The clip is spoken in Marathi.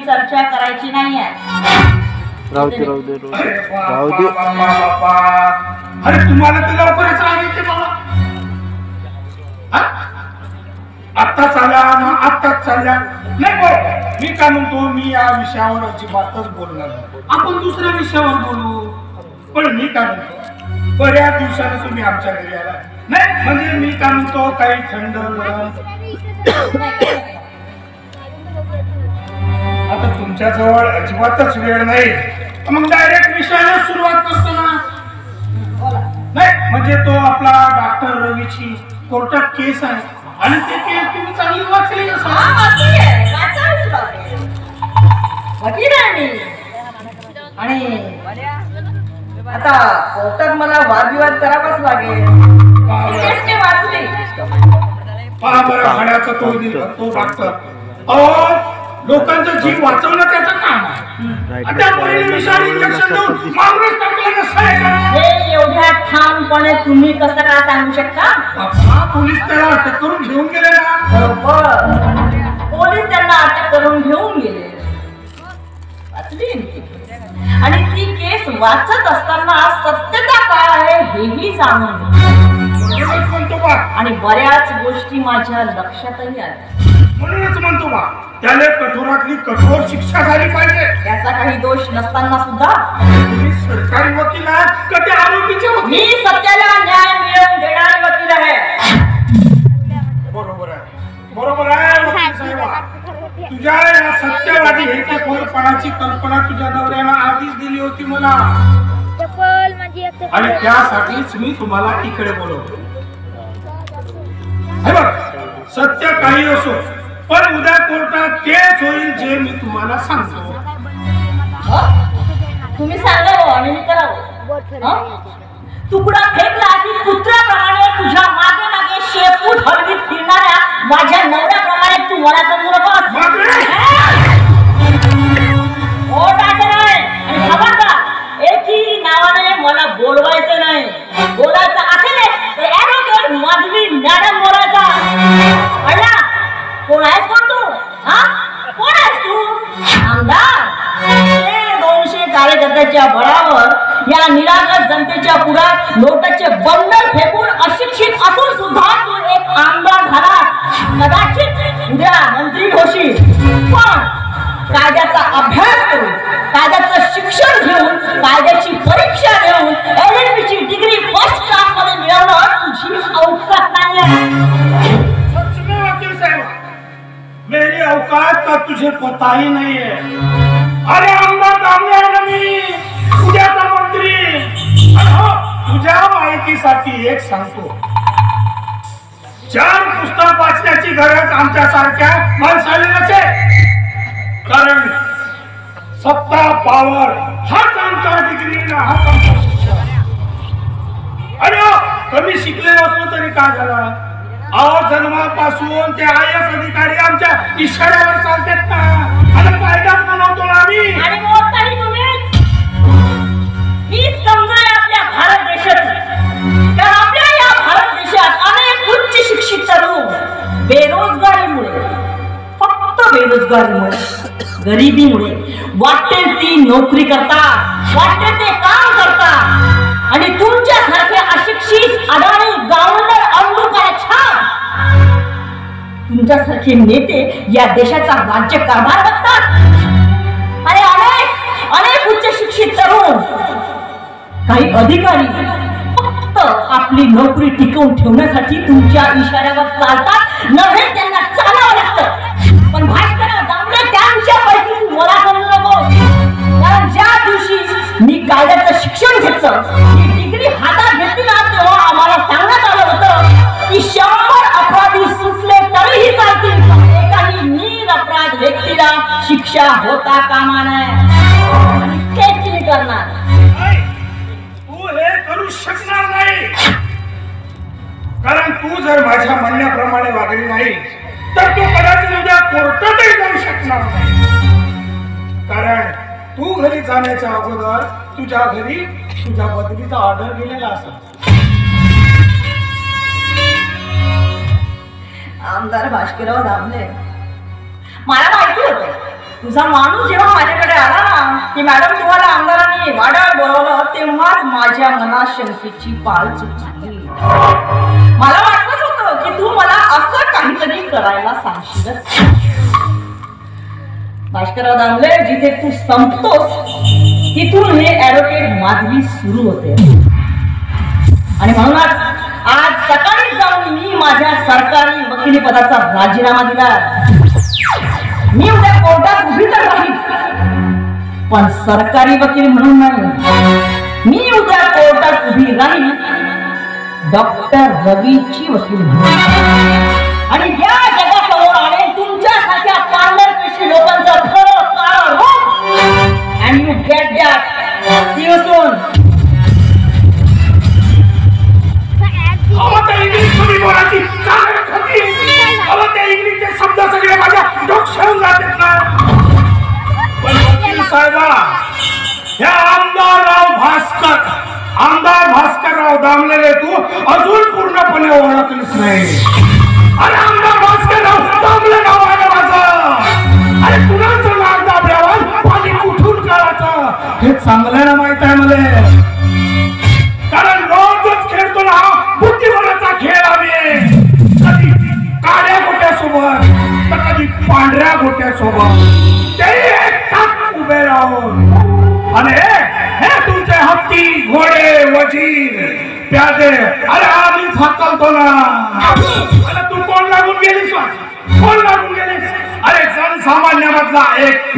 चर्चा करायची नाहीये. राहू दे अरे तुम्हाला तर लवकरच सांगितले मला. आत्ताच आल्या ना आत्ताच चालल्या नाही. बरोबर मी काय म्हणतो, मी या विषयावर अजिबातच बोलणार नाही. आपण दुसऱ्या विषयावर बोलू. पण मी काय म्हणतो, बऱ्याच दिवसानं तुम्ही आमच्या घरी आला नाही. म्हणजे मी काय म्हणतो, काही थंड आता तुमच्या जवळ अजिबातच वेळ नाही. मग डायरेक्ट विषयाला सुरुवात करतो ना. नाही म्हणजे तो आपला डॉक्टर रवीची कोर्टात केस आहे आणि ते केस तुम्ही चांगली वाचली असं. वकील आहे मी. आणि आता कोर्टात मला वादविवाद करावाच लागेल. वाचली पहा बरं, खाण्याचा तो डॉक्टर लोकांचा जीव वाचवणं त्याचं काम आहे. एवढ्या ठामपणे तुम्ही कसं काय सांगू शकता? पोलीस त्याला अटक करून घेऊन गेले ना. बरोबर, पोलीस त्यांना अटक करून घेऊन गेले. वाचली आणि ती केस वाचत असताना सत्यता काय आहे हेही जाणून म्हणतो बा. आणि बऱ्याच गोष्टी माझ्या लक्षातही आल्या. म्हणूनच म्हणतो बा, त्याला कठोरातली कठोर शिक्षा झाली पाहिजे. त्याचा काही दोष नसताना सुद्धा तुम्ही सरकारी वकील आहात का ते आरोपीचे वकील? मी सत्याला न्याय मिळवून देणारे वकील आहे. बरोबर आहे, बरोबर आहे वकील साहेब. तुझ्या या सत्यवादी हेकेखोरपणाची कल्पना तुझ्या नवऱ्याला आधीच दिली होती मला. आणि त्यासाठीच मी तुम्हाला इकडे बोलवतो. हे बघ, सत्य काही असो, पण उद्या कोर्टात तेच होईल जे मी तुम्हाला सांगतो. तुम्ही सांगा आणि मी करावं. तुकडा फेकला की कुत्र्याप्रमाणे तुझ्या मागे मागे शेपूट हलवीत फिरणाऱ्या माझ्या नवऱ्याप्रमाणे तू मला समजू नकोस. खबरदार, एकी नावाने मला बोलवायचं नाही. बोलायचं असेल तर ऍडव्होकेट माधवी मॅडम बोलायचा. अण्णा, कोण आहेस कोण तू? कोण आहेस तू? आमदार. 200 कार्यकर्त्याच्या बळावर या निरागस जनतेच्या पुढ्यात नोटाचे बंडल फेकून अशिक्षित असून सुद्धा तू एक आमदार झाला. कदाचित उद्या मंत्री होशील, पण कायद्याचा अभ्यास करून, कायद्याचं शिक्षण घेऊन, कायद्याची परीक्षा देऊन LLB ची डिग्री फर्स्ट क्लास मध्ये मिळवणं तुझी औकात नाही आहे. वकील साहेब, मेरी औकात का तुझे पता ही नहीं है. अरे आमदार दामले मी उद्याचा मंत्री. तुझ्या माहितीसाठी एक सांगतो, 4 पुस्तक वाचण्याची गरज आमच्या सारख्या माणसाला नसेल. कारण सत्ता, पावर हाच आमचा डिग्री ना, हाच आमचा शिक्षण. अरे कमी शिकलेलो असलो तरी काय झालं? जन्मापासून ते IAS अधिकारी आमच्या इशाऱ्यावर चालतात ना. आणि कायदाच बनवतो ना आम्ही. आणि मोठताही तुम्हीच. हीच समजा आपल्या भारत देशाची. कारण आपल्या या भारत देशात अनेक उच्च शिक्षित तरुण बेरोजगारीमुळे, फक्त बेरोजगारीमुळे, गरिबीमुळे वाटेल ती नोकरी करतात, वाटेल ते काम करतात. आणि तुमच्यासारखे अशिक्षित अडाणी गावंडळ अंडूकार छान तुमच्यासारखे नेते या देशाचा राज्यकारभार बघतात. आणि अनेक उच्च शिक्षित तरुण, काही अधिकारी फक्त आपली नोकरी टिकवून ठेवण्यासाठी तुमच्या इशाऱ्यावर चालतात. नव्हे त्यांना चालावं लागतं. पण भाषण दामले त्यांच्यापैकी मला समजू नको. कारण ज्या दिवशी मी कायद्याचं शिक्षण घेतलं, ही डिग्री हातात घेतली ना, तेव्हा आम्हाला सांगण्यात आलं होतं की 100 अपराधी सुटले तरीही चालतील, एकाही निरपराध व्यक्तीला शिक्षा होता कामा नये. आणि तेच मी करणार. तू हे करू शकणार नाही. कारण तू जर माझ्या म्हणण्याप्रमाणे वागली नाही तर तू कदाचित उद्या कोर्टातही जाऊ शकणार नाही. कारण तू घरी जाण्याच्या अगोदर तुझ्या घरी तुझ्या बदलीचा ऑर्डर गेलेला असेल. आमदार भास्करराव दामले, मला माहिती होतं तुझा माणूस जेव्हा माझ्याकडे आला ना की मॅडम तुम्हाला आमदारांनी वाड्यावर बोलवलं, तेव्हाच माझ्या मनात शंकेची पाल चुकली. मला वाटतच होतं की तू मला असं काहीतरी करायला सांगशीलच. भास्करराव दामले, जिथे तू संपतोस तिथून हे ॲडव्होकेट माधवी सुरू होते. आणि म्हणूनच आज सकाळी जाऊन मी माझ्या सरकारी वकिली पदाचा राजीनामा दिला. मी उद्या कोर्टात उभी तर राहील, पण सरकारी वकील म्हणून नाही. मी उद्या कोर्टात उभी राहील डॉक्टर रवीची वकील म्हणून. आणि या जगासमोर आणि तुमच्यासारख्या पांढरपेशी लोकांचं खरं काळं रूप. And you get that. See you soon. English मध्ये बोलायची चालत होती. त्या इंग्लिशचे शब्द सगळे माझ्या डोक्यावर जातात ना. पण वकील साहेबा, ह्या आमदार भास्करराव दामले तू अजून पूर्णपणे ओळखलीच नाही. अरे आमदार भास्करराव दामले नाव आहे माझं. अरे कुणाचं नाक दाबल्यावर पाणी कुठून काढायचं हे चांगल्याला माहित आहे मला. कारण रोजच खेळतो ना बुद्धिबळाचा खेळ. आम्ही कधी काळ्या गोट्यासोबत तर कधी पांढऱ्या गोट्यासोबत ते एकटाच उभे राहून. आणि हे तुमचे हत्ती घोडे वजीर प्यादे, अरे आम्हीच हक्कलतो ना. अरे तू कोण लागून गेलीस? कोण लागून गेलीस? अरे जनसामान्यामधला एक